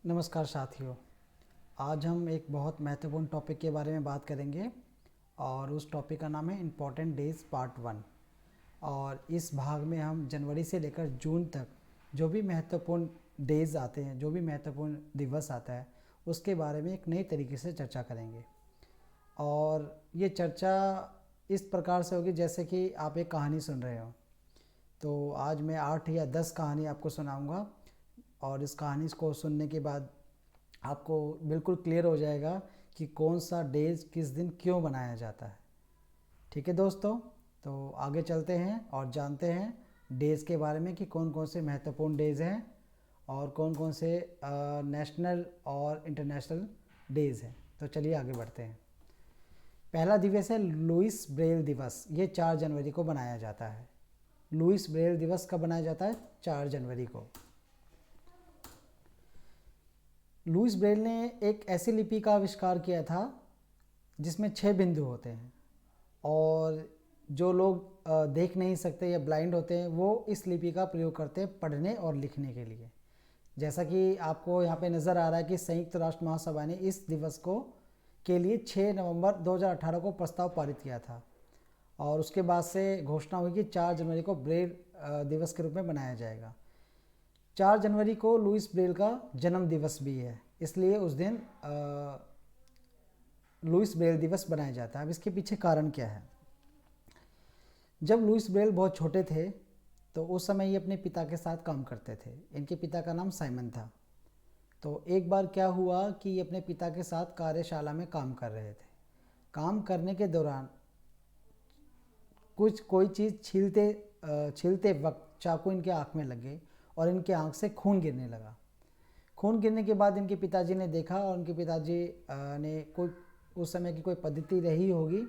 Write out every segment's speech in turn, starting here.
नमस्कार साथियों। आज हम एक बहुत महत्वपूर्ण टॉपिक के बारे में बात करेंगे और उस टॉपिक का नाम है इम्पॉर्टेंट डेज पार्ट 1। और इस भाग में हम जनवरी से लेकर जून तक जो भी महत्वपूर्ण डेज आते हैं, जो भी महत्वपूर्ण दिवस आता है, उसके बारे में एक नई तरीके से चर्चा करेंगे। और ये चर्चा इस प्रकार से होगी जैसे कि आप एक कहानी सुन रहे हो। तो आज मैं 8 या 10 कहानी आपको सुनाऊंगा और इस कहानी को सुनने के बाद आपको बिल्कुल क्लियर हो जाएगा कि कौन सा डेज किस दिन क्यों बनाया जाता है। ठीक है दोस्तों, तो आगे चलते हैं और जानते हैं डेज़ के बारे में कि कौन कौन से महत्वपूर्ण डेज़ हैं और कौन कौन से नेशनल और इंटरनेशनल डेज़ हैं। तो चलिए आगे बढ़ते हैं। पहला दिवस है लुइस ब्रेल दिवस। ये 4 जनवरी को बनाया जाता है। लुइस ब्रेल दिवस कब बनाया जाता है? 4 जनवरी को। लुइस ब्रेल ने एक ऐसी लिपि का आविष्कार किया था जिसमें 6 बिंदु होते हैं और जो लोग देख नहीं सकते या ब्लाइंड होते हैं वो इस लिपि का प्रयोग करते हैं पढ़ने और लिखने के लिए। जैसा कि आपको यहाँ पे नज़र आ रहा है कि संयुक्त राष्ट्र महासभा ने इस दिवस को के लिए 6 नवंबर 2018 को प्रस्ताव पारित किया था और उसके बाद से घोषणा हुई कि 4 जनवरी को ब्रेल दिवस के रूप में मनाया जाएगा। 4 जनवरी को लुइस ब्रेल का जन्म दिवस भी है, इसलिए उस दिन लुइस ब्रेल दिवस बनाया जाता है। अब इसके पीछे कारण क्या है? जब लुइस ब्रेल बहुत छोटे थे तो उस समय ये अपने पिता के साथ काम करते थे। इनके पिता का नाम साइमन था। तो एक बार क्या हुआ कि ये अपने पिता के साथ कार्यशाला में काम कर रहे थे। काम करने के दौरान कोई चीज़ छीलते वक्त चाकू इनके आँख में लग गई और इनके आँख से खून गिरने लगा। खून गिरने के बाद इनके पिताजी ने देखा और उनके पिताजी ने कोई उस समय की कोई पद्धति रही होगी,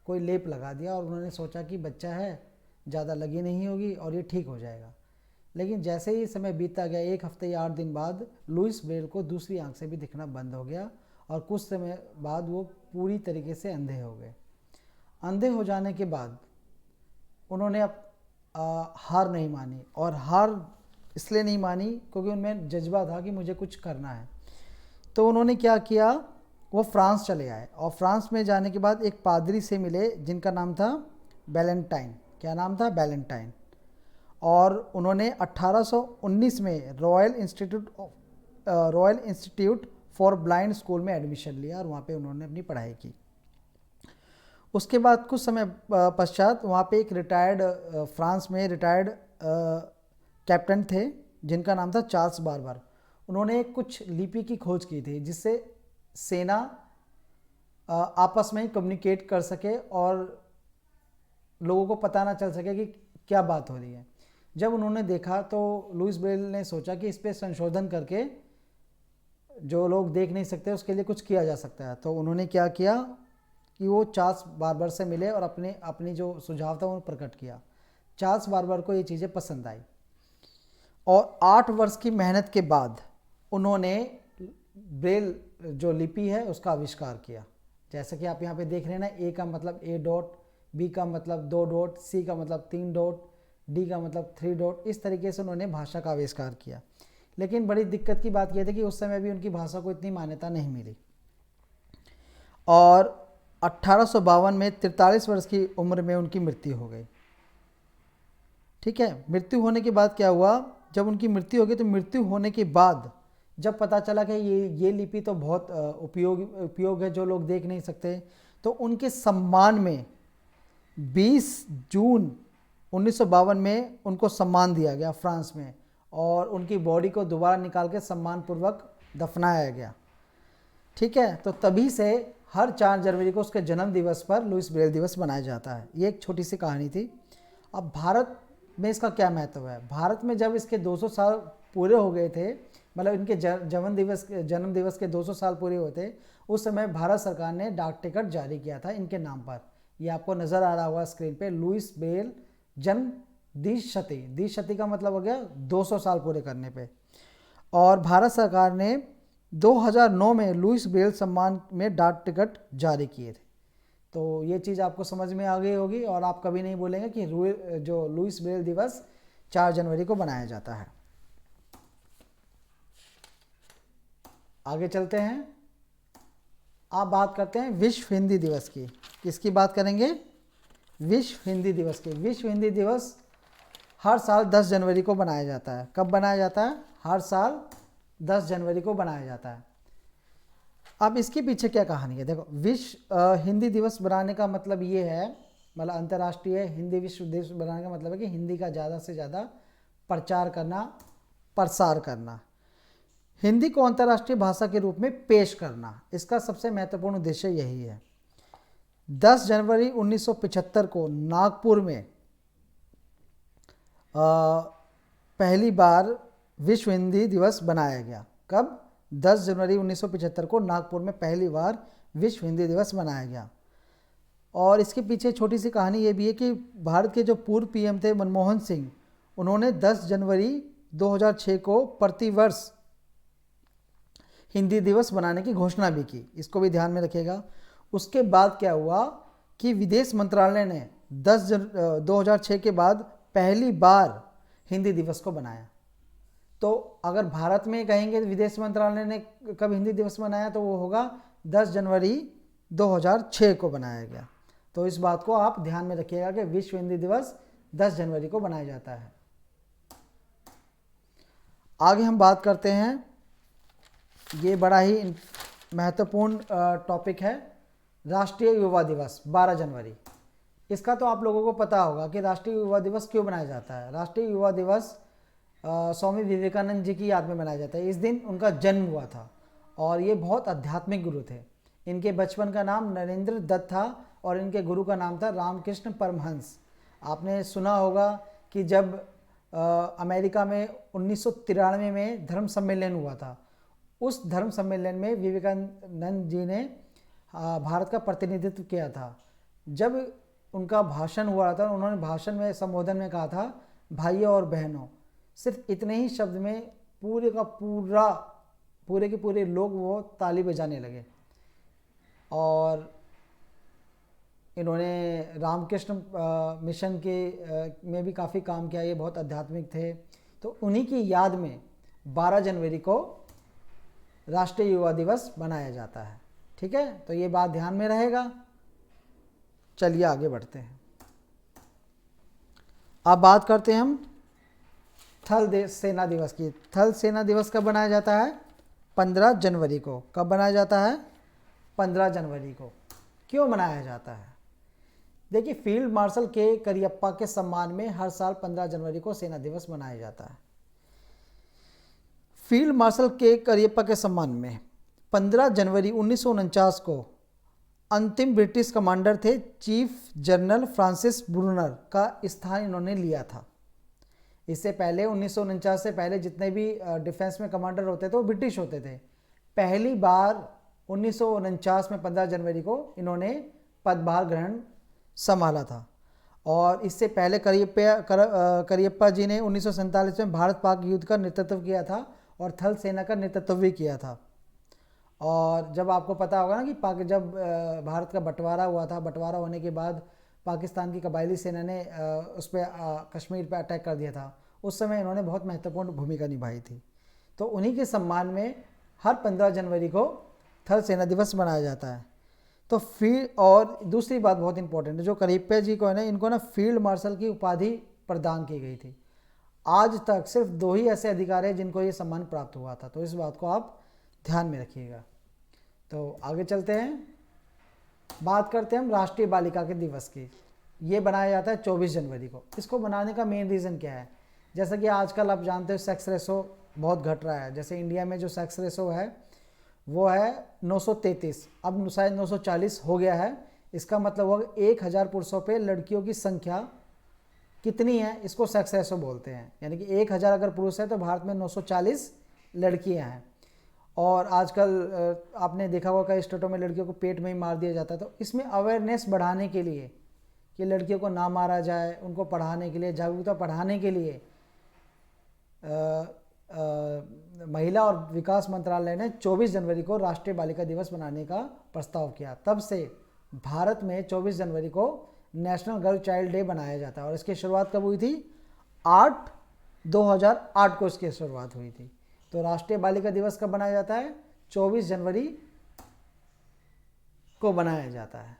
कोई लेप लगा दिया और उन्होंने सोचा कि बच्चा है, ज़्यादा लगी नहीं होगी और ये ठीक हो जाएगा। लेकिन जैसे ही समय बीतता गया, 1 हफ्ते या 8 दिन बाद लुइस ब्रेल को दूसरी आंख से भी दिखना बंद हो गया और कुछ समय बाद वो पूरी तरीके से अंधे हो गए। अंधे हो जाने के बाद उन्होंने अब हार नहीं मानी और हार इसलिए नहीं मानी क्योंकि उनमें जज्बा था कि मुझे कुछ करना है। तो उन्होंने क्या किया, वो फ्रांस चले आए और फ्रांस में जाने के बाद एक पादरी से मिले जिनका नाम था बैलेंटाइन। क्या नाम था? बैलेंटाइन। और उन्होंने 1819 में royal institute for blind school में एडमिशन लिया और वहाँ पे उन्होंने अपनी पढ़ाई की। उसके बाद कुछ समय पश्चात वहाँ पे एक फ्रांस में रिटायर्ड कैप्टन थे जिनका नाम था चार्ल्स बार्बर। उन्होंने कुछ लिपि की खोज की थी जिससे सेना आपस में ही कम्युनिकेट कर सके और लोगों को पता ना चल सके कि क्या बात हो रही है। जब उन्होंने देखा तो लुइस ब्रेल ने सोचा कि इस पर संशोधन करके जो लोग देख नहीं सकते उसके लिए कुछ किया जा सकता है। तो उन्होंने क्या किया कि वो चार्ल्स बार्बर से मिले और अपनी जो सुझाव था वो प्रकट किया। चार्ल्स बार्बर को ये चीज़ें पसंद आई और 8 वर्ष की मेहनत के बाद उन्होंने ब्रेल जो लिपि है उसका आविष्कार किया। जैसे कि आप यहाँ पे देख रहे हैं ना, ए का मतलब ए डॉट, बी का मतलब 2 डॉट, सी का मतलब 3 डॉट, डी का मतलब 3 डॉट। इस तरीके से उन्होंने भाषा का आविष्कार किया। लेकिन बड़ी दिक्कत की बात यह थी कि उस समय भी उनकी भाषा को इतनी मान्यता नहीं मिली और 1852 में 43 वर्ष की उम्र में उनकी मृत्यु हो गई। ठीक है, मृत्यु होने के बाद क्या हुआ, जब उनकी मृत्यु हो गई तो मृत्यु होने के बाद जब पता चला कि ये लिपि तो बहुत उपयोग है, जो लोग देख नहीं सकते, तो उनके सम्मान में 20 जून 1952 में उनको सम्मान दिया गया फ्रांस में और उनकी बॉडी को दोबारा निकाल के सम्मानपूर्वक दफनाया गया। ठीक है, तो तभी से हर 4 जनवरी को उसके जन्म दिवस पर लुइस ब्रेल दिवस मनाया जाता है। ये एक छोटी सी कहानी थी। अब भारत में इसका क्या महत्व है? भारत में जब इसके 200 साल पूरे हो गए थे, मतलब इनके जन्म दिवस के 200 साल पूरे हुए थे, उस समय भारत सरकार ने डाक टिकट जारी किया था इनके नाम पर। ये आपको नज़र आ रहा होगा स्क्रीन पे, लुइस ब्रेल जन्म द्विशती का मतलब हो गया 200 साल पूरे करने पे। और भारत सरकार ने 2009 में लुइस ब्रेल सम्मान में डाक टिकट जारी किए थे। तो ये चीज़ आपको समझ में आ गई होगी और आप कभी नहीं बोलेंगे कि जो लुइस ब्रेल दिवस 4 जनवरी को बनाया जाता है। आगे चलते हैं। आप बात करते हैं विश्व हिंदी दिवस की। किसकी बात करेंगे? विश्व हिंदी दिवस की। विश्व हिंदी दिवस हर साल 10 जनवरी को बनाया जाता है। कब बनाया जाता है? हर साल 10 जनवरी को बनाया जाता है। अब इसके पीछे क्या कहानी है? देखो, विश्व हिंदी दिवस बनाने का मतलब ये है, मतलब अंतर्राष्ट्रीय हिंदी विश्व दिवस बनाने का मतलब है कि हिंदी का ज़्यादा से ज़्यादा प्रचार करना, प्रसार करना, हिंदी को अंतर्राष्ट्रीय भाषा के रूप में पेश करना। इसका सबसे महत्वपूर्ण उद्देश्य यही है। 10 जनवरी 1975 को नागपुर में पहली बार विश्व हिंदी दिवस बनाया गया। कब? 10 जनवरी 1975 को नागपुर में पहली बार विश्व हिंदी दिवस मनाया गया। और इसके पीछे छोटी सी कहानी ये भी है कि भारत के जो पूर्व पीएम थे मनमोहन सिंह, उन्होंने 10 जनवरी 2006 को प्रतिवर्ष हिंदी दिवस बनाने की घोषणा भी की। इसको भी ध्यान में रखिएगा। उसके बाद क्या हुआ कि विदेश मंत्रालय ने 2006 के बाद पहली बार हिंदी दिवस को बनाया। तो अगर भारत में कहेंगे विदेश मंत्रालय ने कब हिंदी दिवस मनाया, तो वो होगा 10 जनवरी 2006 को बनाया गया। तो इस बात को आप ध्यान में रखिएगा कि विश्व हिंदी दिवस 10 जनवरी को बनाया जाता है। आगे हम बात करते हैं, ये बड़ा ही महत्वपूर्ण टॉपिक है, राष्ट्रीय युवा दिवस 12 जनवरी। इसका तो आप लोगों को पता होगा कि राष्ट्रीय युवा दिवस क्यों मनाया जाता है। राष्ट्रीय युवा दिवस स्वामी विवेकानंद जी की याद में मनाया जाता है। इस दिन उनका जन्म हुआ था और ये बहुत आध्यात्मिक गुरु थे। इनके बचपन का नाम नरेंद्र दत्त था और इनके गुरु का नाम था रामकृष्ण परमहंस। आपने सुना होगा कि जब अमेरिका में 1993 में धर्म सम्मेलन हुआ था, उस धर्म सम्मेलन में विवेकानंद जी ने भारत का प्रतिनिधित्व किया था। जब उनका भाषण हुआ था, उन्होंने भाषण में संबोधन में कहा था, भाइयों और बहनों। सिर्फ इतने ही शब्द में पूरे के पूरे लोग वो ताली बजाने लगे। और इन्होंने रामकृष्ण मिशन के में भी काफ़ी काम किया। ये बहुत आध्यात्मिक थे। तो उन्हीं की याद में 12 जनवरी को राष्ट्रीय युवा दिवस मनाया जाता है। ठीक है, तो ये बात ध्यान में रहेगा। चलिए आगे बढ़ते हैं। अब बात करते हैं हम थल सेना दिवस की। थल सेना दिवस कब बनाया जाता है? 15 जनवरी को। कब बनाया जाता है? 15 जनवरी को। क्यों मनाया जाता है? देखिए, फील्ड मार्शल के करियप्पा के सम्मान में हर साल 15 जनवरी को सेना दिवस मनाया जाता है। फील्ड मार्शल के करियप्पा के सम्मान में 15 जनवरी 1949 को अंतिम ब्रिटिश कमांडर थे चीफ जनरल फ्रांसिस ब्रूनर का स्थान इन्होंने लिया था। इससे पहले 1949 से पहले जितने भी डिफेंस में कमांडर होते थे वो ब्रिटिश होते थे। पहली बार 1949 में 15 जनवरी को इन्होंने पदभार ग्रहण संभाला था। और इससे पहले करियप्पा जी ने 1947 में भारत पाक युद्ध का नेतृत्व किया था और थल सेना का नेतृत्व भी किया था। और जब आपको पता होगा ना कि जब भारत का बंटवारा हुआ था, बंटवारा होने के बाद पाकिस्तान की कबायली सेना ने उस पर कश्मीर पर अटैक कर दिया था, उस समय इन्होंने बहुत महत्वपूर्ण भूमिका निभाई थी। तो उन्हीं के सम्मान में हर 15 जनवरी को थल सेना दिवस मनाया जाता है। तो और दूसरी बात बहुत इंपॉर्टेंट है, जो करियप्पा जी को है ना, इनको ना फील्ड मार्शल की उपाधि प्रदान की गई थी। आज तक सिर्फ 2 ही ऐसे अधिकारी हैं जिनको ये सम्मान प्राप्त हुआ था। तो इस बात को आप ध्यान में रखिएगा। तो आगे चलते हैं, बात करते हैं हम राष्ट्रीय बालिका के दिवस की। ये बनाया जाता है 24 जनवरी को। इसको बनाने का मेन रीज़न क्या है? जैसा कि आजकल आप जानते हो सेक्स रेशो बहुत घट रहा है। जैसे इंडिया में जो सेक्स रेशो है वो है 933, अब शायद 940 हो गया है। इसका मतलब होगा 1000 पुरुषों पे लड़कियों की संख्या कितनी है, इसको सेक्स रेशो बोलते हैं। यानी कि 1000 अगर पुरुष है तो भारत में 940 लड़कियां हैं। और आजकल आपने देखा होगा कई स्टेटों में लड़कियों को पेट में ही मार दिया जाता है। तो इसमें अवेयरनेस बढ़ाने के लिए कि लड़कियों को ना मारा जाए, उनको पढ़ाने के लिए, जागरूकता बढ़ाने के लिए महिला और विकास मंत्रालय ने 24 जनवरी को राष्ट्रीय बालिका दिवस मनाने का प्रस्ताव किया। तब से भारत में 24 जनवरी को नेशनल गर्ल चाइल्ड डे बनाया जाता है। और इसकी शुरुआत कब हुई थी? 2008 को इसकी शुरुआत हुई थी। तो राष्ट्रीय बालिका दिवस कब बनाया जाता है? 24 जनवरी को बनाया जाता है।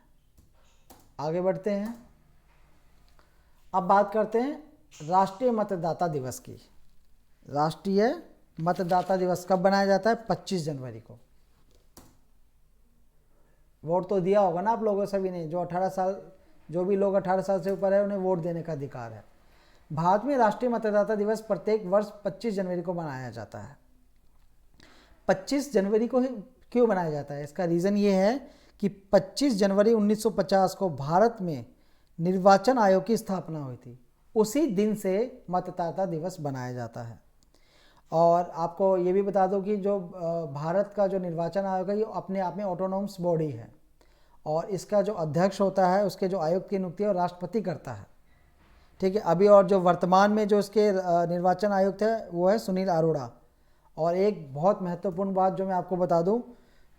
आगे बढ़ते हैं। अब बात करते हैं राष्ट्रीय मतदाता दिवस की। राष्ट्रीय मतदाता दिवस कब बनाया जाता है? 25 जनवरी को। वोट तो दिया होगा ना आप लोगों सभी ने, जो भी लोग 18 साल से ऊपर है उन्हें वोट देने का अधिकार है। भारत में राष्ट्रीय मतदाता दिवस प्रत्येक वर्ष 25 जनवरी को मनाया जाता है। 25 जनवरी को क्यों मनाया जाता है? इसका रीज़न ये है कि 25 जनवरी 1950 को भारत में निर्वाचन आयोग की स्थापना हुई थी। उसी दिन से मतदाता दिवस बनाया जाता है। और आपको ये भी बता दो कि जो भारत का जो निर्वाचन आयोग है ये अपने आप में ऑटोनॉमस बॉडी है और इसका जो अध्यक्ष होता है उसके जो आयुक्त की नियुक्ति है राष्ट्रपति करता है। ठीक है। अभी और जो वर्तमान में जो इसके निर्वाचन आयुक्त है वो है सुनील अरोड़ा। और एक बहुत महत्वपूर्ण बात जो मैं आपको बता दूं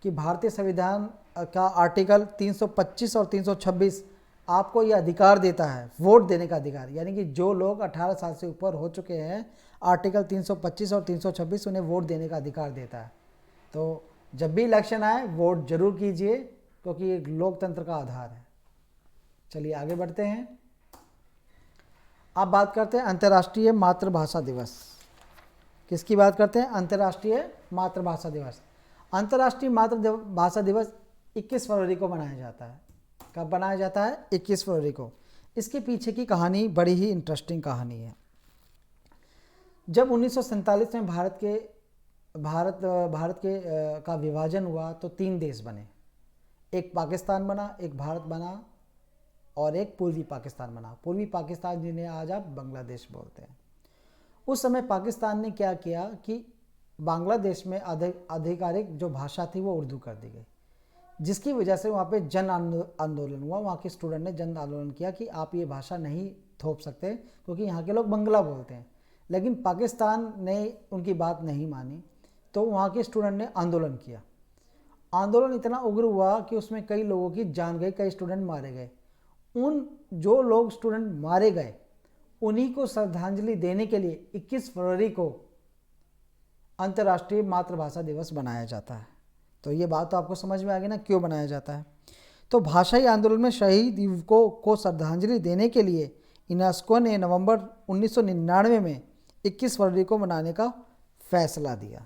कि भारतीय संविधान का आर्टिकल 325 और 326 आपको ये अधिकार देता है वोट देने का अधिकार, यानी कि जो लोग 18 साल से ऊपर हो चुके हैं आर्टिकल 325 और 326 उन्हें वोट देने का अधिकार देता है। तो जब भी इलेक्शन आए वोट जरूर कीजिए क्योंकि ये लोकतंत्र का आधार है। चलिए आगे बढ़ते हैं। अब बात करते हैं अंतर्राष्ट्रीय मातृभाषा दिवस। किसकी बात करते हैं? अंतर्राष्ट्रीय मातृभाषा दिवस। अंतर्राष्ट्रीय मातृभाषा दिवस 21 फरवरी को मनाया जाता है। कब बनाया जाता है? 21 फरवरी को। इसके पीछे की कहानी बड़ी ही इंटरेस्टिंग कहानी है। जब 1947 में भारत के का विभाजन हुआ तो 3 देश बने। एक पाकिस्तान बना, एक भारत बना और एक पूर्वी पाकिस्तान बना। पूर्वी पाकिस्तान जिन्हें आज आप बांग्लादेश बोलते हैं। उस समय पाकिस्तान ने क्या किया कि बांग्लादेश में आधिकारिक जो भाषा थी वो उर्दू कर दी गई, जिसकी वजह से वहाँ पे जन आंदोलन हुआ। वहाँ के स्टूडेंट ने जन आंदोलन किया कि आप ये भाषा नहीं थोप सकते क्योंकि यहाँ के लोग बंगला बोलते हैं। लेकिन पाकिस्तान ने उनकी बात नहीं मानी तो वहाँ के स्टूडेंट ने आंदोलन किया। आंदोलन इतना उग्र हुआ कि उसमें कई लोगों की जान गई, कई स्टूडेंट मारे गए। उन जो लोग स्टूडेंट मारे गए उन्हीं को श्रद्धांजलि देने के लिए 21 फरवरी को अंतर्राष्ट्रीय मातृभाषा दिवस बनाया जाता है। तो ये बात तो आपको समझ में आ गई ना क्यों बनाया जाता है। तो भाषाई आंदोलन में शहीद युवकों को श्रद्धांजलि देने के लिए यूनेस्को ने नवंबर 1999 में 21 फरवरी को मनाने का फैसला दिया।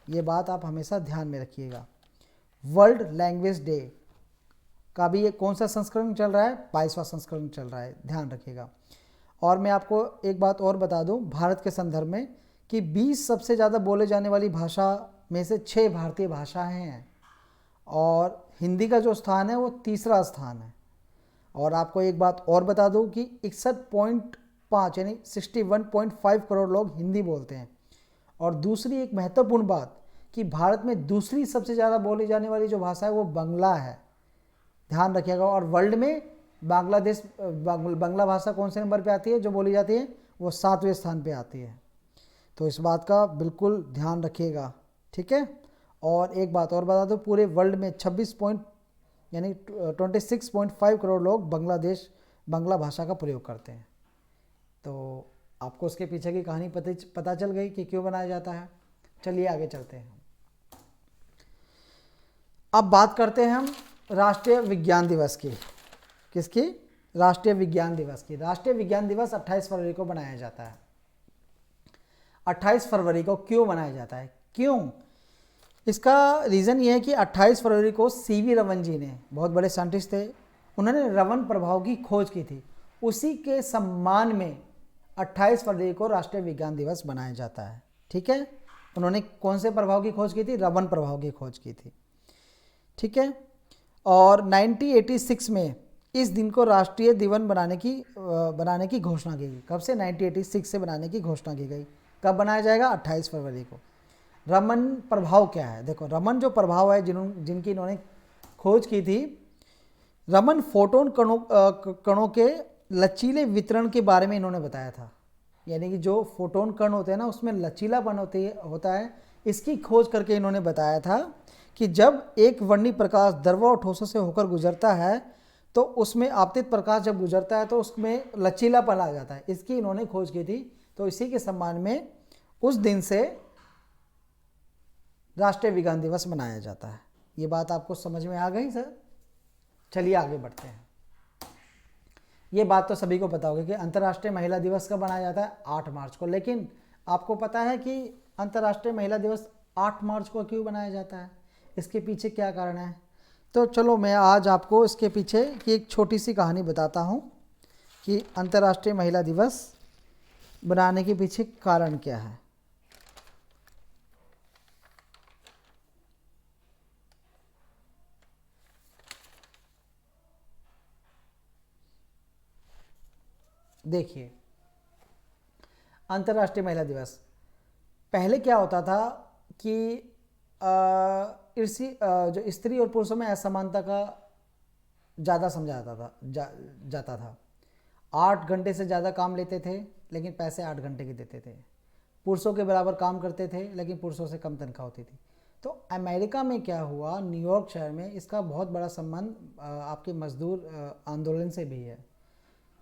ये बात आप हमेशा ध्यान में रखिएगा। वर्ल्ड लैंग्वेज डे का भी ये कौन सा संस्करण चल रहा है? 22वां संस्करण चल रहा है, ध्यान रखिएगा। और मैं आपको एक बात और बता दूं भारत के संदर्भ में कि 20 सबसे ज़्यादा बोले जाने वाली भाषा में से 6 भारतीय भाषाएं हैं और हिंदी का जो स्थान है वो 3रा स्थान है। और आपको एक बात और बता दूं कि 61.5 यानी 61.5 करोड़ लोग हिंदी बोलते हैं। और दूसरी एक महत्वपूर्ण बात कि भारत में दूसरी सबसे ज़्यादा बोली जाने वाली जो भाषा है वो बांग्ला है, ध्यान रखिएगा। और वर्ल्ड में बांग्ला भाषा कौन से नंबर पे आती है जो बोली जाती है? वो 7वें स्थान पे आती है। तो इस बात का बिल्कुल ध्यान रखिएगा, ठीक है। और एक बात और बता दो, पूरे वर्ल्ड में 26.5 करोड़ लोग बांग्ला भाषा का प्रयोग करते हैं। तो आपको उसके पीछे की कहानी पता चल गई कि क्यों बनाया जाता है। चलिए आगे चलते हैं। अब बात करते हैं हम राष्ट्रीय विज्ञान दिवस की। किसकी? राष्ट्रीय विज्ञान दिवस की। राष्ट्रीय विज्ञान दिवस 28 फरवरी को मनाया जाता है। 28 फरवरी को क्यों मनाया जाता है? क्यों? इसका रीज़न ये है कि 28 फरवरी को सीवी रमन जी ने, बहुत बड़े साइंटिस्ट थे, उन्होंने रमन प्रभाव की खोज की थी। उसी के सम्मान में 28 फरवरी को राष्ट्रीय विज्ञान दिवस मनाया जाता है, ठीक है। उन्होंने कौन से प्रभाव की खोज की थी? रमन प्रभाव की खोज की थी, ठीक है। और 1986 में इस दिन को राष्ट्रीय दिवस बनाने की घोषणा की गई। कब से? 1986 से बनाने की घोषणा की गई। कब बनाया जाएगा? 28 फरवरी को। रमन प्रभाव क्या है? देखो, रमन जो प्रभाव है जिनकी इन्होंने खोज की थी, रमन फोटोन कणों के लचीले वितरण के बारे में इन्होंने बताया था। यानी कि जो फोटोन कण होते हैं ना उसमें लचीलापन होता है। इसकी खोज करके इन्होंने बताया था कि जब एक वर्णी प्रकाश द्रव और ठोसों से होकर गुजरता है तो उसमें आपतित प्रकाश जब गुजरता है तो उसमें लचीलापन आ जाता है। इसकी इन्होंने खोज की थी। तो इसी के सम्मान में उस दिन से राष्ट्रीय विज्ञान दिवस मनाया जाता है। ये बात आपको समझ में आ गई सर? चलिए आगे बढ़ते हैं। ये बात तो सभी को पता होगी कि अंतर्राष्ट्रीय महिला दिवस कब मनाया जाता है? 8 मार्च को। लेकिन आपको पता है कि अंतर्राष्ट्रीय महिला दिवस 8 मार्च को क्यों मनाया जाता है? इसके पीछे क्या कारण है? तो चलो मैं आज आपको इसके पीछे की एक छोटी सी कहानी बताता हूँ कि अंतर्राष्ट्रीय महिला दिवस बनाने के पीछे कारण क्या है। देखिए, अंतर्राष्ट्रीय महिला दिवस पहले क्या होता था कि जो स्त्री और पुरुषों में असमानता का ज़्यादा समझा जाता था। 8 घंटे से ज़्यादा काम लेते थे लेकिन पैसे 8 घंटे के देते थे। पुरुषों के बराबर काम करते थे लेकिन पुरुषों से कम तनख्वाह होती थी। तो अमेरिका में क्या हुआ, न्यूयॉर्क शहर में इसका बहुत बड़ा संबंध आपके मजदूर आंदोलन से भी है।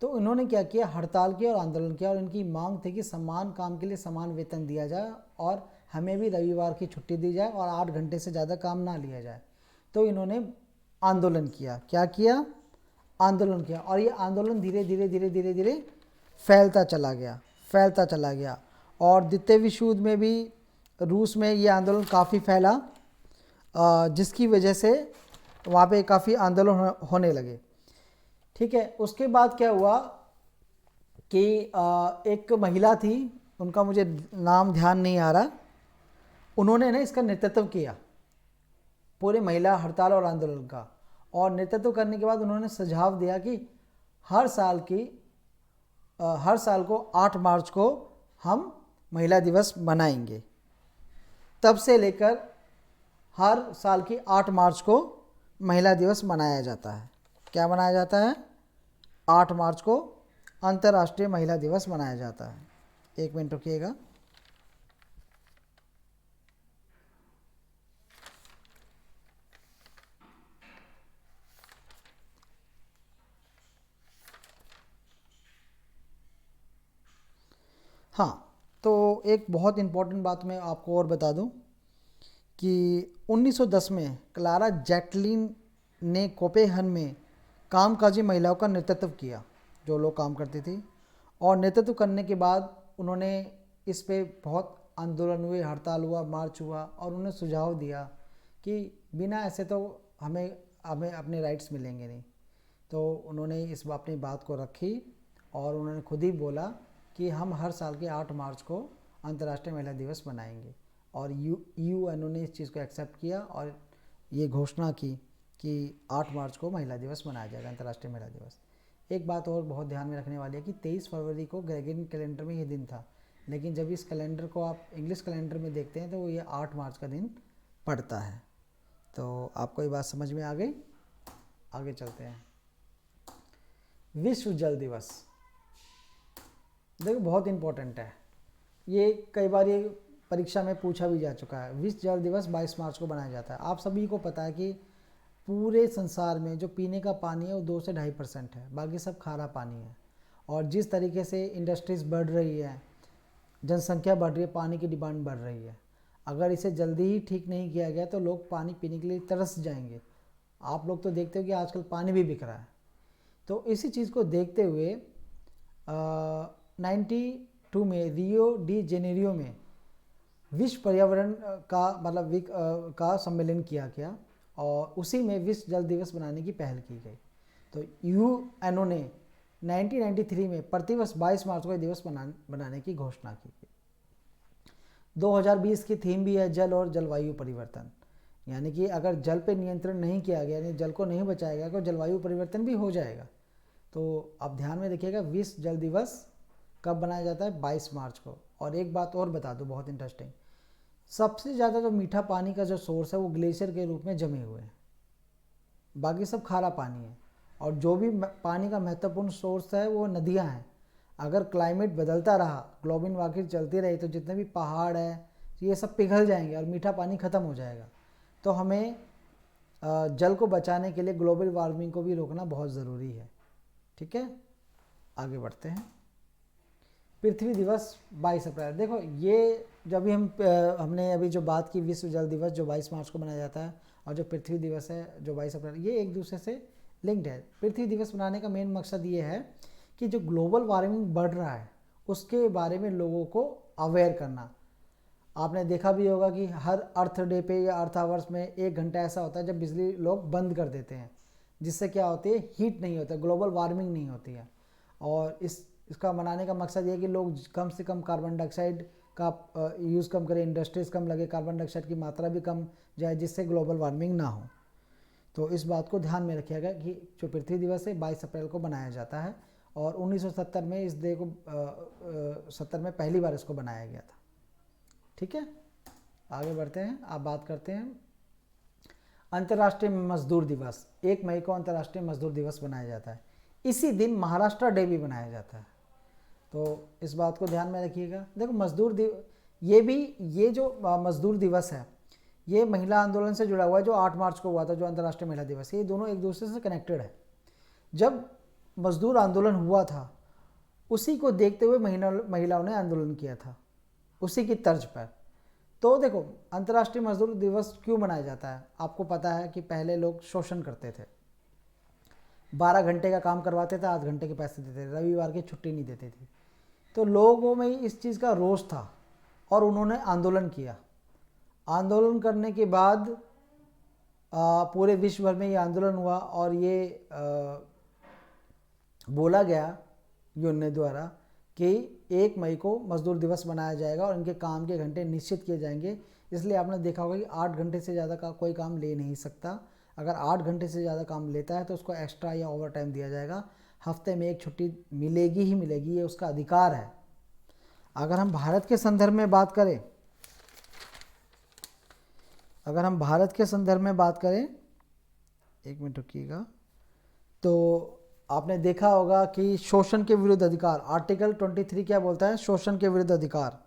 तो इन्होंने क्या किया, हड़ताल किया और आंदोलन किया और इनकी मांग थी कि समान काम के लिए समान वेतन दिया जाए और हमें भी रविवार की छुट्टी दी जाए और 8 घंटे से ज़्यादा काम ना लिया जाए। तो इन्होंने आंदोलन किया। क्या किया? आंदोलन किया। और ये आंदोलन धीरे धीरे फैलता चला गया और द्वितीय विश्व युद्ध में भी रूस में ये आंदोलन काफ़ी फैला, जिसकी वजह से वहाँ पे काफ़ी आंदोलन होने लगे। ठीक है। उसके बाद क्या हुआ कि एक महिला थी, उनका मुझे नाम ध्यान नहीं आ रहा, उन्होंने ना इसका नेतृत्व किया पूरे महिला हड़ताल और आंदोलन का। और नेतृत्व करने के बाद उन्होंने सुझाव दिया कि हर साल को 8 मार्च को हम महिला दिवस मनाएंगे। तब से लेकर हर साल की 8 मार्च को महिला दिवस मनाया जाता है। क्या मनाया जाता है? 8 मार्च को अंतर्राष्ट्रीय महिला दिवस मनाया जाता है। 1 मिनट रुकिएगा। हाँ, तो एक बहुत इम्पोर्टेंट बात मैं आपको और बता दूं कि 1910 में क्लारा जैकलिन ने कोपेनहेगन में कामकाजी महिलाओं का नेतृत्व किया, जो लोग काम करती थी। और नेतृत्व करने के बाद उन्होंने इस पे बहुत आंदोलन हुए, हड़ताल हुआ, मार्च हुआ और उन्होंने सुझाव दिया कि बिना ऐसे तो हमें अपने राइट्स मिलेंगे नहीं। तो उन्होंने इस अपनी बात को रखी और उन्होंने खुद ही बोला कि हम हर साल के 8 मार्च को अंतर्राष्ट्रीय महिला दिवस मनाएंगे। और यूएनओ ने इस चीज़ को एक्सेप्ट किया और ये घोषणा की कि 8 मार्च को महिला दिवस मनाया जाएगा, अंतर्राष्ट्रीय महिला दिवस। एक बात और बहुत ध्यान में रखने वाली है कि 23 फरवरी को ग्रेगोरियन कैलेंडर में ये दिन था, लेकिन जब इस कैलेंडर को आप इंग्लिश कैलेंडर में देखते हैं तो वो ये 8 मार्च का दिन पड़ता है। तो आपको ये बात समझ में आ गई? आगे चलते हैं। विश्व जल दिवस देखो बहुत इम्पोर्टेंट है। ये कई बार ये परीक्षा में पूछा भी जा चुका है। विश्व जल दिवस 22 मार्च को मनाया जाता है। आप सभी को पता है कि पूरे संसार में जो पीने का पानी है वो 2 से 2.5% है, बाकी सब खारा पानी है। और जिस तरीके से इंडस्ट्रीज़ बढ़ रही है, जनसंख्या बढ़ रही है, पानी की डिमांड बढ़ रही है, अगर इसे जल्दी ही ठीक नहीं किया गया तो लोग पानी पीने के लिए तरस जाएंगे। आप लोग तो देखते हो कि आजकल पानी भी बिक रहा है। तो इसी चीज़ को देखते हुए 92 में रियो डी जेनेरियो में विश्व पर्यावरण का सम्मेलन किया गया और उसी में विश्व जल दिवस मनाने की पहल की गई। तो यूएनओ ने 1993 में प्रतिवर्ष 22 मार्च को यह दिवस बनाने की घोषणा की गई। 2020 की थीम भी है जल और जलवायु परिवर्तन, यानी कि अगर जल पे नियंत्रण नहीं किया गया, यानी जल को नहीं बचाया गया तो जलवायु परिवर्तन भी हो जाएगा। तो आप ध्यान में रखिएगा, विश्व जल दिवस कब बनाया जाता है? 22 मार्च को। और एक बात और बता दूं बहुत इंटरेस्टिंग, सबसे ज़्यादा जो मीठा पानी का जो सोर्स है वो ग्लेशियर के रूप में जमे हुए हैं, बाकी सब खारा पानी है। और जो भी पानी का महत्वपूर्ण सोर्स है वो नदियां हैं। अगर क्लाइमेट बदलता रहा, ग्लोबल वार्मिंग चलती रही, तो जितने भी पहाड़ हैं ये सब पिघल जाएंगे और मीठा पानी ख़त्म हो जाएगा। तो हमें जल को बचाने के लिए ग्लोबल वार्मिंग को भी रोकना बहुत ज़रूरी है। ठीक है, आगे बढ़ते हैं। पृथ्वी दिवस 22 अप्रैल। देखो ये जब भी हमने अभी जो बात की विश्व जल दिवस जो 22 मार्च को मनाया जाता है, और जो पृथ्वी दिवस है जो 22 अप्रैल, ये एक दूसरे से लिंक्ड है। पृथ्वी दिवस मनाने का मेन मकसद ये है कि जो ग्लोबल वार्मिंग बढ़ रहा है उसके बारे में लोगों को अवेयर करना। आपने देखा भी होगा कि हर अर्थ डे पे या अर्थ आवर्स में 1 घंटा ऐसा होता है जब बिजली लोग बंद कर देते हैं, जिससे क्या होती है, हीट नहीं होता, ग्लोबल वार्मिंग नहीं होती है। और इसका मनाने का मकसद ये है कि लोग कम से कम कार्बन डाइऑक्साइड का यूज़ कम करें, इंडस्ट्रीज कम लगे, कार्बन डाइऑक्साइड की मात्रा भी कम जाए, जिससे ग्लोबल वार्मिंग ना हो। तो इस बात को ध्यान में रखिएगा कि जो पृथ्वी दिवस है 22 अप्रैल को बनाया जाता है, और 1970 में इस डे को 70 में पहली बार इसको बनाया गया था। ठीक है, आगे बढ़ते हैं। आप बात करते हैं अंतर्राष्ट्रीय मजदूर दिवस। 1 मई को अंतर्राष्ट्रीय मजदूर दिवस मनाया जाता है। इसी दिन महाराष्ट्र डे भी मनाया जाता है, तो इस बात को ध्यान में रखिएगा। देखो मजदूर ये जो मजदूर दिवस है ये महिला आंदोलन से जुड़ा हुआ है, जो 8 मार्च को हुआ था, जो अंतर्राष्ट्रीय महिला दिवस है। ये दोनों एक दूसरे से कनेक्टेड है। जब मजदूर आंदोलन हुआ था उसी को देखते हुए महिलाओं ने आंदोलन किया था, उसी की तर्ज पर। तो देखो अंतर्राष्ट्रीय मजदूर दिवस क्यों मनाया जाता है, आपको पता है कि पहले लोग शोषण करते थे, 12 घंटे का काम करवाते थे, 8 घंटे के पैसे देते थे, रविवार की छुट्टी नहीं देते थे। तो लोगों में इस चीज़ का रोष था और उन्होंने आंदोलन किया। आंदोलन करने के बाद पूरे विश्व भर में ये आंदोलन हुआ, और ये बोला गया यूएन द्वारा कि 1 मई को मजदूर दिवस मनाया जाएगा और इनके काम के घंटे निश्चित किए जाएंगे। इसलिए आपने देखा होगा कि 8 घंटे से ज़्यादा का कोई काम ले नहीं सकता। अगर 8 घंटे से ज़्यादा काम लेता है तो उसको एक्स्ट्रा या ओवर टाइम दिया जाएगा। हफ्ते में 1 छुट्टी मिलेगी ही मिलेगी, ये उसका अधिकार है। अगर हम भारत के संदर्भ में बात करें, एक मिनट रुकिएगा, तो आपने देखा होगा कि शोषण के विरुद्ध अधिकार, आर्टिकल 23 क्या बोलता है, शोषण के विरुद्ध अधिकार,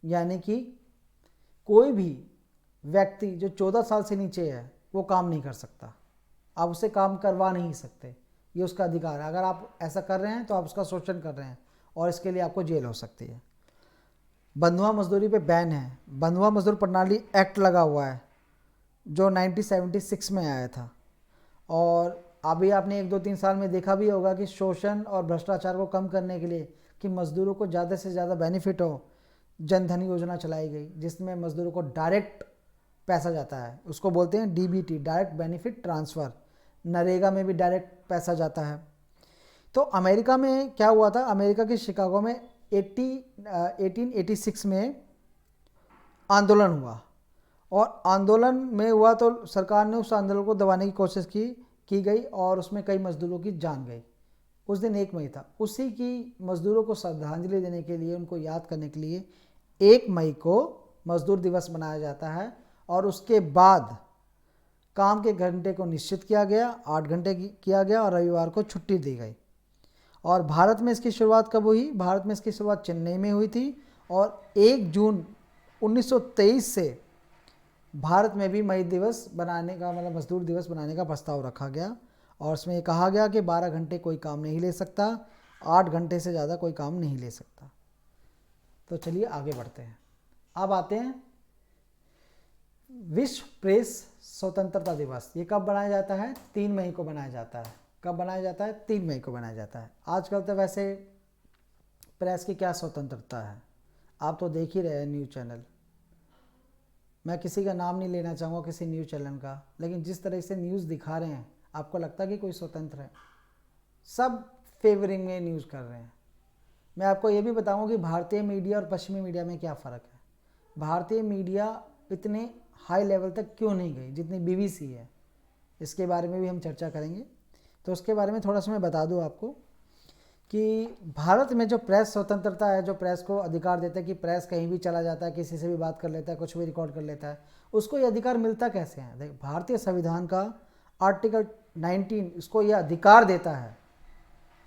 यानी कि कोई भी व्यक्ति जो 14 साल से नीचे है वो काम नहीं कर सकता, आप उसे काम करवा नहीं सकते, ये उसका अधिकार है। अगर आप ऐसा कर रहे हैं तो आप उसका शोषण कर रहे हैं और इसके लिए आपको जेल हो सकती है। बंधुआ मजदूरी पे बैन है। बंधुआ मजदूर प्रणाली एक्ट लगा हुआ है जो 1976 में आया था, और अभी आपने 1-2-3 साल में देखा भी होगा कि शोषण और भ्रष्टाचार को कम करने के लिए कि मजदूरों को ज़्यादा से ज़्यादा बेनिफिट हो, जन धन योजना चलाई गई, जिसमें मजदूरों को डायरेक्ट पैसा जाता है, उसको बोलते हैं DBT, direct benefit transfer. NREGA में भी डायरेक्ट पैसा जाता है। तो अमेरिका में क्या हुआ था, अमेरिका के शिकागो में 1886 में आंदोलन हुआ, और आंदोलन में हुआ तो सरकार ने उस आंदोलन को दबाने की कोशिश की गई, और उसमें कई मजदूरों की जान गई। उस दिन 1 मई था, उसी की मजदूरों को श्रद्धांजलि देने के लिए, उनको याद करने के लिए 1 मई को मजदूर दिवस मनाया जाता है। और उसके बाद काम के घंटे को निश्चित किया गया, 8 घंटे किया गया, और रविवार को छुट्टी दी गई। और भारत में इसकी शुरुआत कब हुई, भारत में इसकी शुरुआत चेन्नई में हुई थी, और 1 जून 1923 से भारत में भी मई दिवस बनाने का, मतलब मजदूर दिवस बनाने का प्रस्ताव रखा गया, और उसमें कहा गया कि 12 घंटे कोई काम नहीं ले सकता, 8 घंटे से ज़्यादा कोई काम नहीं ले सकता। तो चलिए आगे बढ़ते हैं। अब आते हैं विश्व प्रेस स्वतंत्रता दिवस। ये कब बनाया जाता है, 3 मई को बनाया जाता है। कब बनाया जाता है, 3 मई को बनाया जाता है। आजकल तो वैसे प्रेस की क्या स्वतंत्रता है, आप तो देख ही रहे हैं न्यूज़ चैनल। मैं किसी का नाम नहीं लेना चाहूँगा, किसी न्यूज़ चैनल का, लेकिन जिस तरह से न्यूज़ दिखा रहे हैं आपको लगता है कि कोई स्वतंत्र है, सब फेवरिंग में न्यूज़ कर रहे हैं। मैं आपको ये भी बताऊँगा कि भारतीय मीडिया और पश्चिमी मीडिया में क्या फ़र्क है। भारतीय मीडिया इतने हाई लेवल तक क्यों नहीं गई जितनी बीबीसी है, इसके बारे में भी हम चर्चा करेंगे। तो उसके बारे में थोड़ा सा मैं बता दूं आपको कि भारत में जो प्रेस स्वतंत्रता है, जो प्रेस को अधिकार देता है कि प्रेस कहीं भी चला जाता है, किसी से भी बात कर लेता है, कुछ भी रिकॉर्ड कर लेता है, उसको ये अधिकार मिलता कैसे है। देखिए भारतीय संविधान का आर्टिकल 19 इसको ये अधिकार देता है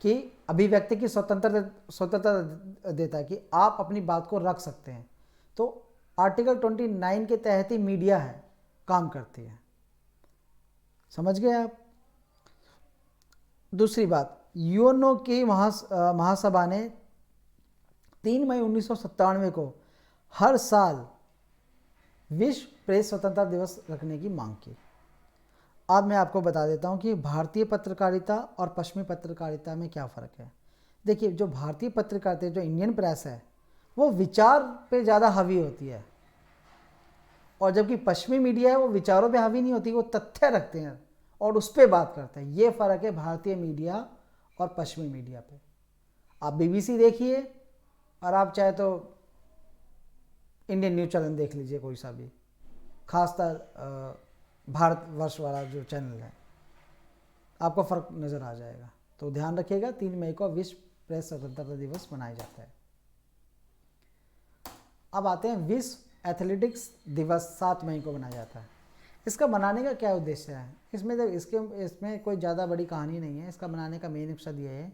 कि अभिव्यक्ति की स्वतंत्रता देता है कि आप अपनी बात को रख सकते हैं। तो आर्टिकल 29 के तहत ही मीडिया है, काम करती है। समझ गए आप। दूसरी बात, यूएनओ की महासभा ने 3 मई 1997 को हर साल विश्व प्रेस स्वतंत्रता दिवस रखने की मांग की। अब मैं आपको बता देता हूँ कि भारतीय पत्रकारिता और पश्चिमी पत्रकारिता में क्या फ़र्क है। देखिए, जो भारतीय पत्रकारिता, जो इंडियन प्रेस है, वो विचार पे ज़्यादा हावी होती है, और जबकि पश्चिमी मीडिया है वो विचारों पे हावी नहीं होती, वो तथ्य रखते हैं और उस पर बात करते हैं। ये फ़र्क है भारतीय मीडिया और पश्चिमी मीडिया पे। आप बीबीसी देखिए, और आप चाहे तो इंडियन न्यूज़ चैनल देख लीजिए, कोई सा भी, खासकर भारतवर्ष वाला जो चैनल है, आपको फ़र्क नज़र आ जाएगा। तो ध्यान रखिएगा, 3 मई को विश्व प्रेस स्वतंत्रता दिवस मनाया जाता है। अब आते हैं विश्व एथलेटिक्स दिवस 7 मई को मनाया जाता है। इसका मनाने का क्या उद्देश्य है? इसमें कोई ज़्यादा बड़ी कहानी नहीं है। इसका मनाने का मेन मकसद ये है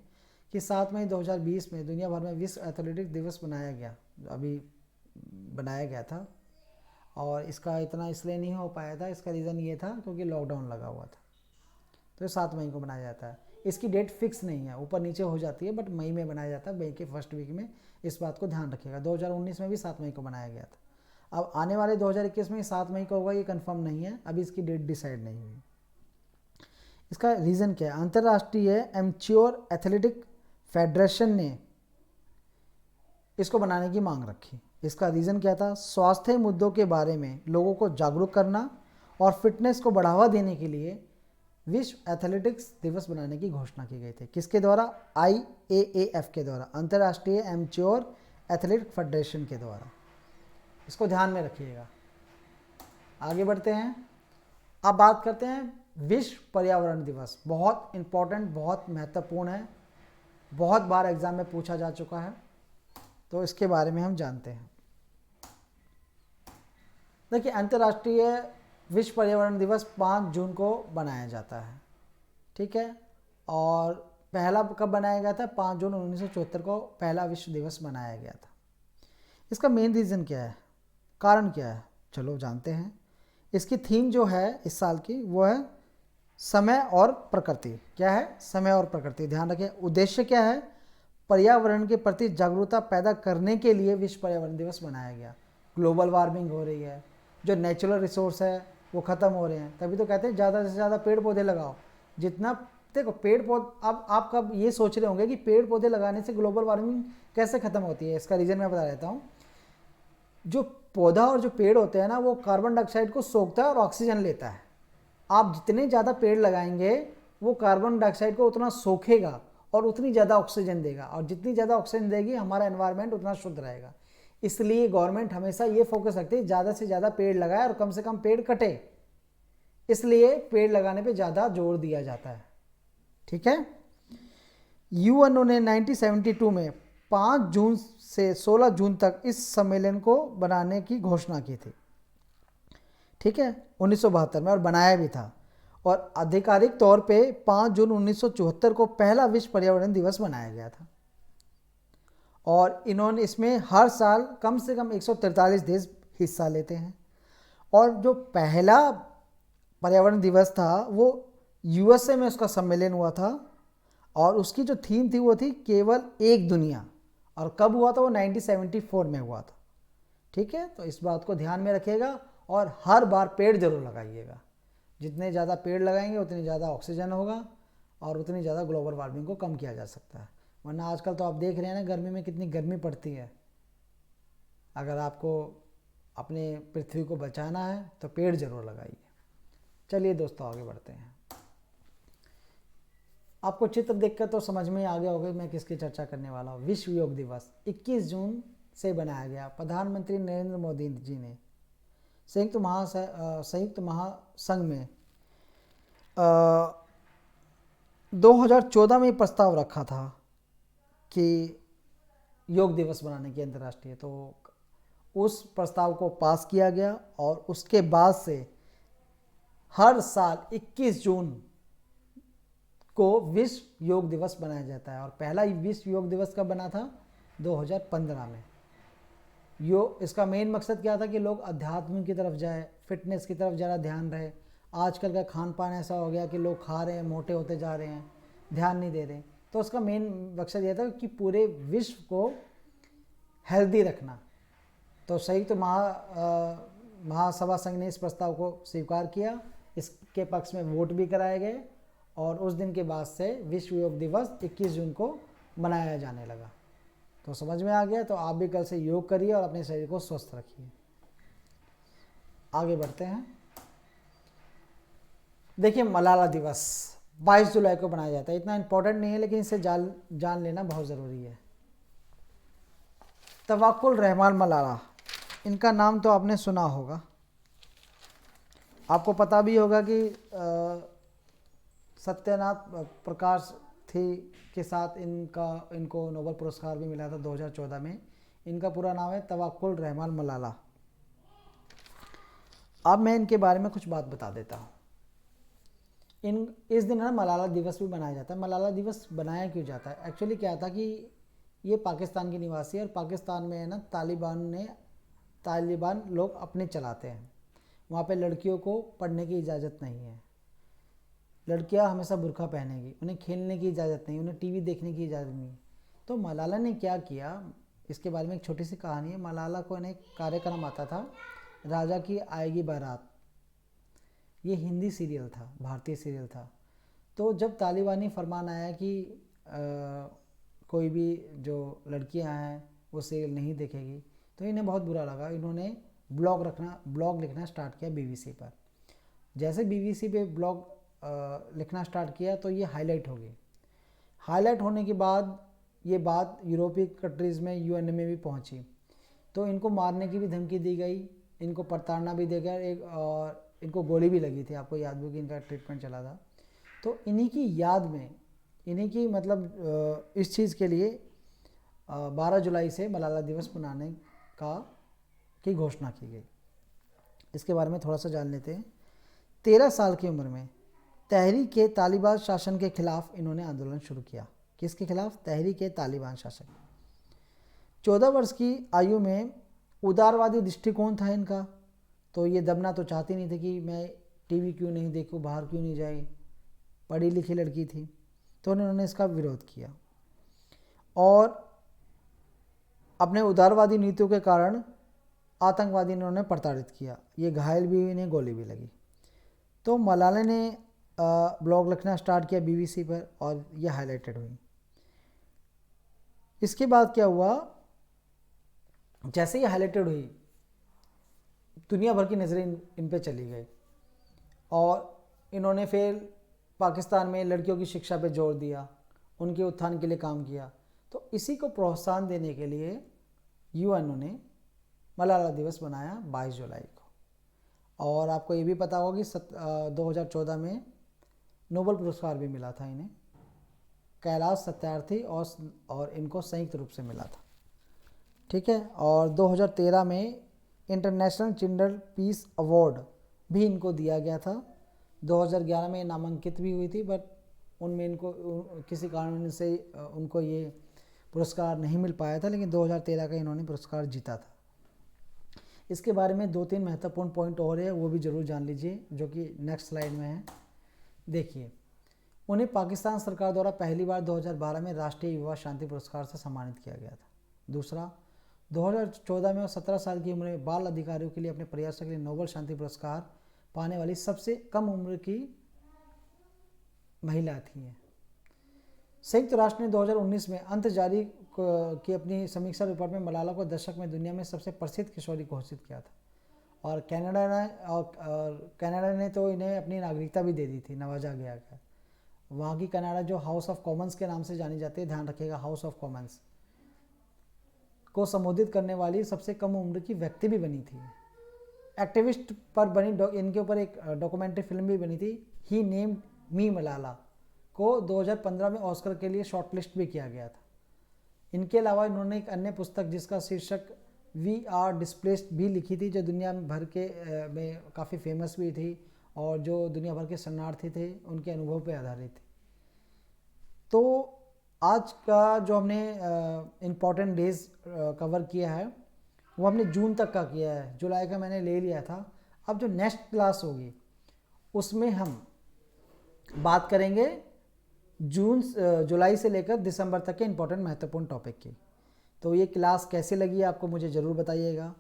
कि 7 मई 2020 में दुनिया भर में विश्व एथलेटिक्स दिवस मनाया गया, अभी बनाया गया था, और इसका इतना इसलिए नहीं हो पाया था, इसका रीज़न ये था क्योंकि लॉकडाउन लगा हुआ था। तो 7 मई को मनाया जाता है। इसकी डेट फिक्स नहीं है, ऊपर नीचे हो जाती है, बट मई में मनाया जाता है, मई के फर्स्ट वीक में। इस बात को ध्यान रखिएगा। 2019 में भी 7 मई को मनाया गया था। अब आने वाले 2021 में 7 मई को होगा, ये कंफर्म नहीं है, अभी इसकी डेट डिसाइड नहीं हुई। इसका रीज़न क्या है? अंतर्राष्ट्रीय एमेच्योर एथलेटिक फेडरेशन ने इसको बनाने की मांग रखी। इसका रीज़न क्या था? स्वास्थ्य मुद्दों के बारे में लोगों को जागरूक करना और फिटनेस को बढ़ावा देने के लिए विश्व एथलेटिक्स दिवस बनाने की घोषणा की गई थी। किसके द्वारा? IAAF के द्वारा, अंतर्राष्ट्रीय एमेच्योर एथलेटिक फेडरेशन के द्वारा। इसको ध्यान में रखिएगा। आगे बढ़ते हैं। अब बात करते हैं विश्व पर्यावरण दिवस। बहुत इंपॉर्टेंट, बहुत महत्वपूर्ण है, बहुत बार एग्जाम में पूछा जा चुका है, तो इसके बारे में हम जानते हैं। देखिए, अंतर्राष्ट्रीय विश्व पर्यावरण दिवस 5 जून को बनाया जाता है, ठीक है। और पहला कब बनाया गया था? 5 जून 1974 को पहला विश्व दिवस मनाया गया था। इसका मेन रीज़न क्या है, कारण क्या है? चलो जानते हैं। इसकी थीम जो है इस साल की, वो है समय और प्रकृति। क्या है? समय और प्रकृति। ध्यान रखें। उद्देश्य क्या है? पर्यावरण के प्रति जागरूकता पैदा करने के लिए विश्व पर्यावरण दिवस मनाया गया। ग्लोबल वार्मिंग हो रही है, जो नेचुरल रिसोर्स है वो ख़त्म हो रहे हैं, तभी तो कहते हैं ज़्यादा से ज़्यादा पेड़ पौधे लगाओ। जितना देखो पेड़ पौधे, अब आप कब ये सोच रहे होंगे कि पेड़ पौधे लगाने से ग्लोबल वार्मिंग कैसे ख़त्म होती है? इसका रीज़न मैं बता देता हूँ। जो पौधा और जो पेड़ होते हैं ना, वो कार्बन डाइऑक्साइड को सोखता है और ऑक्सीजन लेता है। आप जितने ज़्यादा पेड़ लगाएंगे, वो कार्बन डाइऑक्साइड को उतना सोखेगा और उतनी ज़्यादा ऑक्सीजन देगा, और जितनी ज़्यादा ऑक्सीजन देगी हमारा एनवायरनमेंट उतना शुद्ध रहेगा। इसलिए गवर्नमेंट हमेशा ये फोकस रखती है ज़्यादा से ज़्यादा पेड़ लगाए और कम से कम पेड़ कटे, इसलिए पेड़ लगाने पे ज़्यादा जोर दिया जाता है, ठीक है। यूएनओ ने 1972 में 5 जून से 16 जून तक इस सम्मेलन को बनाने की घोषणा की थी, ठीक है, 1972 में, और बनाया भी था। और आधिकारिक तौर पे 5 जून 1974 को पहला विश्व पर्यावरण दिवस मनाया गया था। और इन्होंने इसमें हर साल कम से कम 143 देश हिस्सा लेते हैं। और जो पहला पर्यावरण दिवस था वो USA में उसका सम्मेलन हुआ था, और उसकी जो थीम थी वो थी केवल एक दुनिया। और कब हुआ था? वो 1974 में हुआ था, ठीक है। तो इस बात को ध्यान में रखिएगा और हर बार पेड़ जरूर लगाइएगा। जितने ज़्यादा पेड़ लगाएंगे उतनी ज़्यादा ऑक्सीजन होगा और उतनी ज़्यादा ग्लोबल वार्मिंग को कम किया जा सकता है। वरना आजकल तो आप देख रहे हैं ना, गर्मी में कितनी गर्मी पड़ती है। अगर आपको अपने पृथ्वी को बचाना है तो पेड़ जरूर लगाइए। चलिए दोस्तों, आगे बढ़ते हैं। आपको चित्र देखकर तो समझ में आ गया होगा मैं किसकी चर्चा करने वाला हूँ। विश्व योग दिवस 21 जून से बनाया गया। प्रधानमंत्री नरेंद्र मोदी जी ने संयुक्त महासंघ में 2014 में प्रस्ताव रखा था कि योग दिवस बनाने की अंतर्राष्ट्रीय, तो उस प्रस्ताव को पास किया गया और उसके बाद से हर साल 21 जून को विश्व योग दिवस मनाया जाता है। और पहला विश्व योग दिवस कब बना था? 2015 में। इसका मेन मकसद क्या था कि लोग अध्यात्म की तरफ जाए, फिटनेस की तरफ ज़्यादा ध्यान रहे। आजकल का खान पान ऐसा हो गया कि लोग खा रहे हैं, मोटे होते जा रहे हैं, ध्यान नहीं दे रहे। तो उसका मेन मकसद यह था कि पूरे विश्व को हेल्दी रखना, तो संयुक्त महासभा संघ ने इस प्रस्ताव को स्वीकार किया, इसके पक्ष में वोट भी कराए गए और उस दिन के बाद से विश्व योग दिवस 21 जून को मनाया जाने लगा। तो समझ में आ गया। तो आप भी कल से योग करिए और अपने शरीर को स्वस्थ रखिए। आगे बढ़ते हैं। देखिए, मलाला दिवस 22 जुलाई को मनाया जाता है। इतना इम्पोर्टेंट नहीं है, लेकिन इसे जान लेना बहुत ज़रूरी है। तवक्कुल रहमान मलाला, इनका नाम तो आपने सुना होगा। आपको पता भी होगा कि सत्यनाथ प्रकाश थी के साथ इनको नोबेल पुरस्कार भी मिला था 2014 में। इनका पूरा नाम है तवक्कुल रहमान मलाला। अब मैं इनके बारे में कुछ बात बता देता हूँ। इस दिन है ना मलाला दिवस भी मनाया जाता है। मलाला दिवस बनाया क्यों जाता है? एक्चुअली क्या था कि ये पाकिस्तान की निवासी है और पाकिस्तान में है ना तालिबान लोग अपने चलाते हैं। वहाँ पे लड़कियों को पढ़ने की इजाज़त नहीं है। लड़कियाँ हमेशा बुर्का पहनेगी, उन्हें खेलने की इजाज़त नहीं, उन्हें टीवी देखने की इजाज़त नहीं। तो मलाला ने क्या किया, इसके बारे में एक छोटी सी कहानी है। मलाला को एक कार्यक्रम आता था, राजा की आएगी बारात। ये हिंदी सीरियल था, भारतीय सीरियल था। तो जब तालिबानी फरमान आया कि कोई भी जो लड़कियां हैं वो सीरियल नहीं देखेगी, तो इन्हें बहुत बुरा लगा। इन्होंने ब्लॉग लिखना स्टार्ट किया बीबीसी पर। जैसे बीबीसी पे ब्लॉग लिखना स्टार्ट किया तो ये हाईलाइट हो गई। हाईलाइट होने के बाद ये बात यूरोपीय कंट्रीज़ में, यूएन में भी पहुंची। तो इनको मारने की भी धमकी दी गई, इनको प्रताड़ना भी देगा, और इनको गोली भी लगी थी। आपको याद होगी, इनका ट्रीटमेंट चला था। तो इन्हीं की याद में, इन्हीं की मतलब इस चीज़ के लिए 12 जुलाई से मलाला दिवस मनाने की घोषणा की गई। इसके बारे में थोड़ा सा जान लेते हैं। 13 साल की उम्र में तहरीक तालिबान शासन के खिलाफ इन्होंने आंदोलन शुरू किया। किसके खिलाफ? तहरीक तालिबान शासन। 14 वर्ष की आयु में उदारवादी दृष्टिकोण था इनका। तो ये दबना तो चाहती नहीं थी कि मैं टीवी क्यों नहीं देखूं, बाहर क्यों नहीं जाए, पढ़ी लिखी लड़की थी। तो उन्होंने इसका विरोध किया और अपने उदारवादी नीतियों के कारण आतंकवादी इन्होंने प्रताड़ित किया। ये घायल भी हुई, इन्हें गोली भी लगी। तो मलाला ने ब्लॉग लिखना स्टार्ट किया बीबीसी पर और ये हाईलाइटेड हुई। इसके बाद क्या हुआ, जैसे ही हाईलाइटेड हुई दुनिया भर की नज़रें इन पे चली गई और इन्होंने फिर पाकिस्तान में लड़कियों की शिक्षा पे जोर दिया, उनके उत्थान के लिए काम किया। तो इसी को प्रोत्साहन देने के लिए यूएन ने मलाला दिवस मनाया 22 जुलाई को। और आपको ये भी पता होगा कि 2014 में नोबेल पुरस्कार भी मिला था इन्हें, कैलाश सत्यार्थी और इनको संयुक्त रूप से मिला था। ठीक है। और 2013 में इंटरनेशनल चिल्ड्रन पीस अवार्ड भी इनको दिया गया था। 2011 में नामांकित भी हुई थी, बट उनमें इनको किसी कारण से उनको ये पुरस्कार नहीं मिल पाया था, लेकिन 2013 का इन्होंने पुरस्कार जीता था। इसके बारे में 2-3 महत्वपूर्ण पॉइंट और है, वो भी ज़रूर जान लीजिए, जो कि नेक्स्ट स्लाइड में है। देखिए, उन्हें पाकिस्तान सरकार द्वारा पहली बार 2012 में राष्ट्रीय युवा शांति पुरस्कार से सम्मानित किया गया था। दूसरा, 2014 में वो 17 साल की उम्र में बाल अधिकारियों के लिए अपने प्रयासों के लिए नोबेल शांति पुरस्कार पाने वाली सबसे कम उम्र की महिला थी। संयुक्त राष्ट्र ने 2019 में अंत जारी की अपनी समीक्षा रिपोर्ट में मलाला को दशक में दुनिया में सबसे प्रसिद्ध किशोरी घोषित किया था। और कनाडा ने तो इन्हें अपनी नागरिकता भी दे दी थी, नवाजा गया था। वहाँ की कनाडा जो हाउस ऑफ कॉमन्स के नाम से जानी जाती है, ध्यान रखिएगा, हाउस ऑफ कॉमन्स को संबोधित करने वाली सबसे कम उम्र की व्यक्ति भी बनी थी। एक्टिविस्ट पर बनी इनके ऊपर एक डॉक्यूमेंट्री फिल्म भी बनी थी, ही नेम्ड मी मलाला, को 2015 में ऑस्कर के लिए शॉर्टलिस्ट भी किया गया था। इनके अलावा इन्होंने एक अन्य पुस्तक जिसका शीर्षक वी आर डिस्प्लेस्ड भी लिखी थी, जो दुनिया भर के में काफ़ी फेमस भी थी और जो दुनिया भर के शरणार्थी थे उनके अनुभव पर आधारित थी। तो आज का जो हमने इम्पॉर्टेंट डेज कवर किया है वो हमने जून तक का किया है, जुलाई का मैंने ले लिया था। अब जो नेक्स्ट क्लास होगी उसमें हम बात करेंगे जुलाई से लेकर दिसंबर तक के इम्पोर्टेंट महत्वपूर्ण टॉपिक की। तो ये क्लास कैसे लगी आपको मुझे ज़रूर बताइएगा।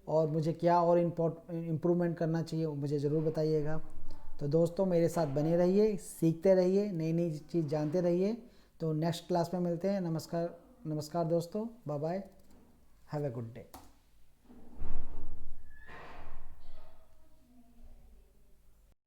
और मुझे क्या और इम्प्रूवमेंट करना चाहिए वो मुझे ज़रूर बताइएगा। तो दोस्तों मेरे साथ बने रहिए, सीखते रहिए, नई नई चीज़ जानते रहिए। तो नेक्स्ट क्लास में मिलते हैं। नमस्कार दोस्तों, bye bye, have a good day.